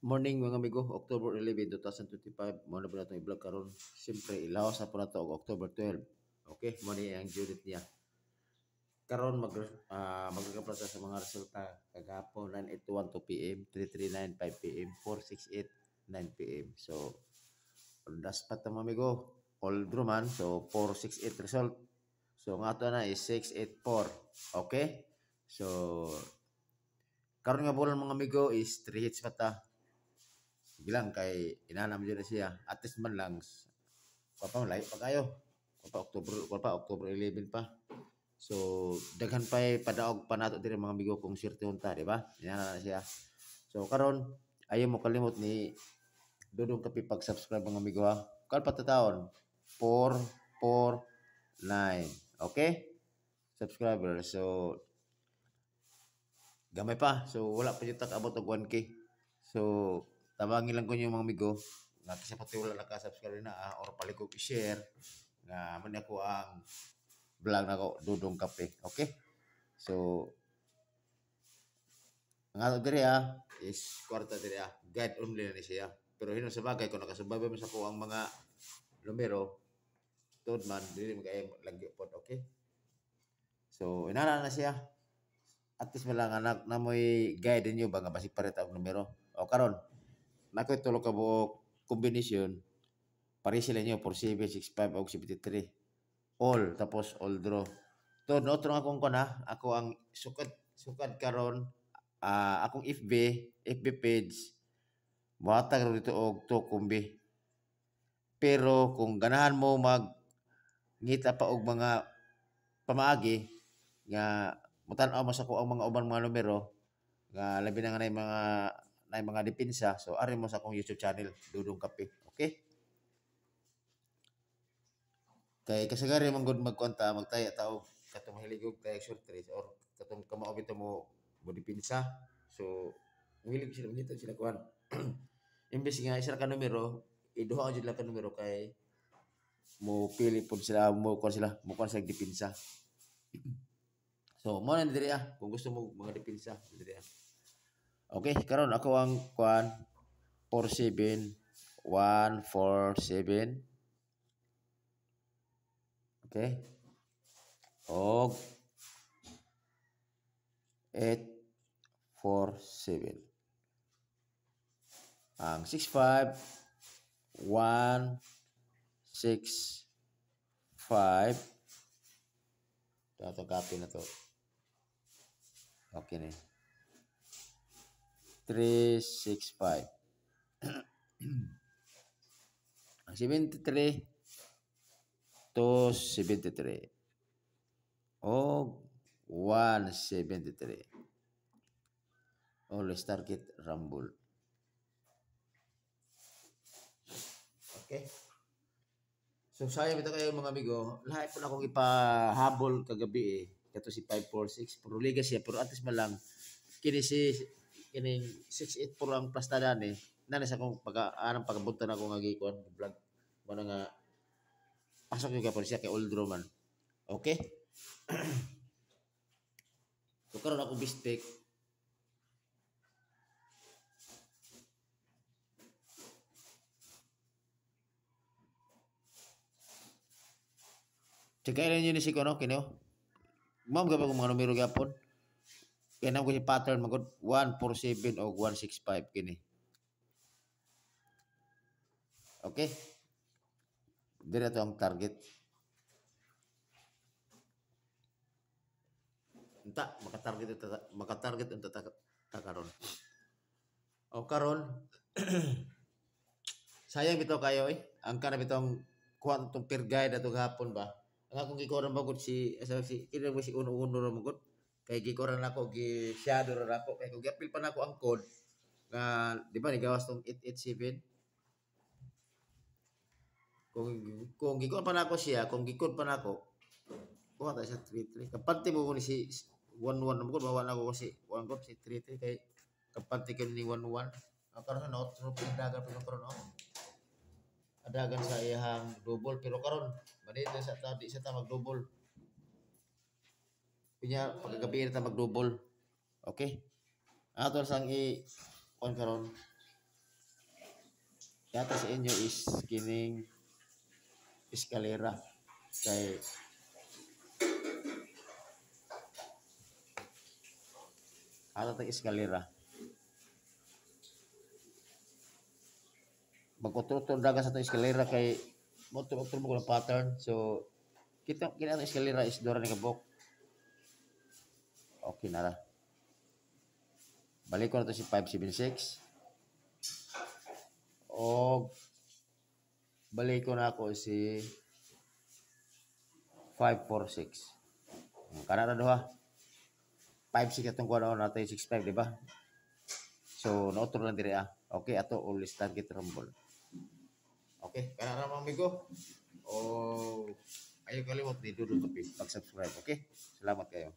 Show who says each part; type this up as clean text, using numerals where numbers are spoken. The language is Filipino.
Speaker 1: Morning mga amigo, October 11, 2025. Muna po natin i-vlog karon. Siyempre, ilawas na po na ito October 12. Okay, muna ang due date niya. Karon magkakapla sa mga resulta kagapon 9:81 2 p.m., 3:39 5 p.m., 4:68 9 p.m. So, das pa mga amigo. All draw man. So, 4:68 result. So, nga ito na is 6:84. Okay? So, karon nga bulan mga amigo is 3 hits pa ta. Bilang kay inanam dyan na siya. At least man lang. Papa, layo pa kayo. October 11 pa. So, daghan pa padaog pa nato din mga amigo kung sirte hunta, di ba? Inana na siya. So, karon ayaw mo kalimot ni Dudong Kapi pag-subscribe mga amigo ha. Kalpat taon. 4, 4, 9. Okay? Subscriber. So, gamay pa. So, wala pa yung abot og 1K. So, tabangin lang ko yung mga amigo nga kasi pati wala naka-subscribe na or palikog i-share nga man ako ang vlog na ko Dudong Kape. Okay? So, ang ato diri is kwarta diri guide only na siya. Pero hino sa bagay kung nakasubay mo sa ko ang mga numero tod man dili mo kay lagi pod. Okay? So, inana na siya. At least lang anak na mo'y guide niyo ba nga basi pareta og numero. O karon nakoy tulo ka buok combination pare sila niyo 47, 65 og 73. All tapos all draw. To no otro akong kuna, ako ang sukad karon akong FB page buhatag ro dito og to kumbi. Pero kung ganahan mo ngita pa og mga pamaagi nga mutan-aw mo sa ko ang mga uban mga numero nga labi na nga na mga depensa, so ari mo sa akong YouTube channel Dudong Kape. Okay? Kay kasagari man gud magkonta magtaya tao katong mahilig og kay short race or katong kamao bitaw mo depensa. So mahilig sila ngita sila kuan. Imbes nga isa ka numero, iduha jud lang ka numero kay mo pili pud sila mo kuan sila depensa. So mo na diri kung gusto mo mga depensa diri Okay, karon ako ang kuan 47 147. Okay? Og 847. Ang 65 165 ito copy na to. Okay na. 365. Ang 73 273. O 173. Always target rumble. Okay? So sayang ito kayo mga amigo. Lahat po na akong ipahabol kagabi Kato si 546. Puro liga siya. Pero at least malang kini 68 puro ang plastadan Nanas akong anang pagabunta na akong agikon vlog. Mana nga pasok yung kapon siya kay Old Roman. Okay? So karon ako bistek. Checkain niyo ni si kono kino. Ma'am gaba ko mga numero gapon. Kaya na ko si pattern magod 147 o 165 kini. Okay? Dire to ang target. Unta makatarget unta ta karon. O karon sayang bitaw kayo Ang kana bitong kuha tong peer guide ato gahapon ba. Ang akong gikoran bagod si ina mo si uno-uno ra magod. Kay gikoran nako gi shadow ra nako kay kung gapil pa nako ang code nga di ba ni gawas tong 887. Kung gikoran pa nako siya, kung gikod pa nako kuha ta sa 33. Kapante mo ko ni si 11 magod bawa na ko si 1 group si 33 kay kapante ko ni 11. Ang karon na otro pindagan pero karon adagan sa iyang double pero karon manito sa tadi sa ta mag-double. Pinya pagkagabi na ta mag-double. Okay? Ato sang on karon yata sa inyo is kining eskalera kay ato tag eskalera magkututol daga sa itong eskalera kay motor mo ko pattern so kita kina ang eskalera is dora ni kabok okay na ra balik ko na to si 576 o balik ko na ako si 546 kana na duha 56 atong kuha na natin 65 di ba so nautro lang dire okay ato always target rumble okay kana ra mga amigo o ayaw kalimot ni dudot pag subscribe okay salamat kayo